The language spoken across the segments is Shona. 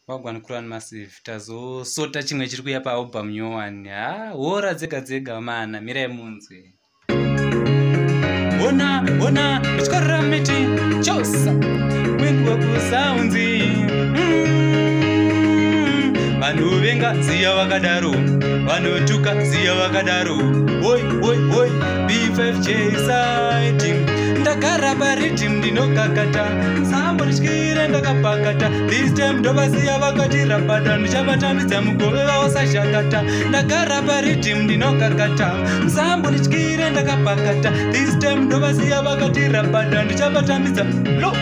Wagwan Clan Massive tazosota chimwe chiri kuya paalbum nyowani. Hora dzega dzega mana mirai munzwe. Ona michikora miti chosa wind wekusaunzi vanhu venga ziya vakadaro vanotuka ziya vakadaro oi B5J side ndagara paridhim ndinokakata sambotyire ndakapakata this time ndovasiya vakati rabada ndichavatambidza mugove vavosashakata ndagara paridhim ndinokakata sambotyire ndakapakata this time ndovasiya vakati rabada ndichavatambidza lo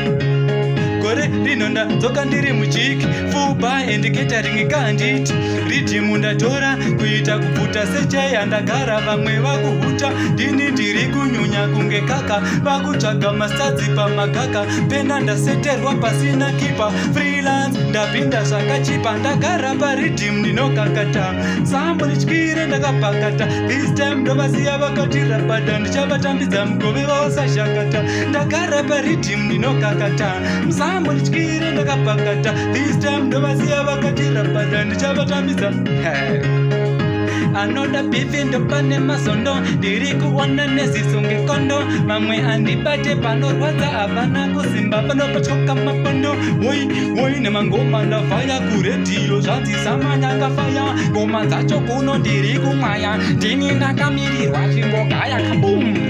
gore rino ndadzoka ndiri muchiki fuba and catering kanditi ridhimu ndatora kuita kupfuta sechaya ndagara vamwe vakuhuta ndini ndiri kunyunya kunge kaka vakutsvaga masadzi pamagaka pena ndaseterwa pasina kipa freelance ndapinda zvakachipa ndagara paridhimu ndinokakata sambotyire ndakapakata this time ndovasiya vakati rabada ndichavatambidza mugove vavosashakata ndagara paridhimu ndinokakata sambotyire ndakapakata this time ndovasiya vakati rabada ndichavatambidza anoda bifi ndopane mazondo ndiri kuona nezisunge kondo mamwe andibate panorwadza havana kusimba panopatyoka mapondo woi nemangoma ndafaya kuredhiyo zvadzisamanyakafaya ngoma dzacho kuno ndiri kumwaya ndini ndakamirirwa chimbogaya kabum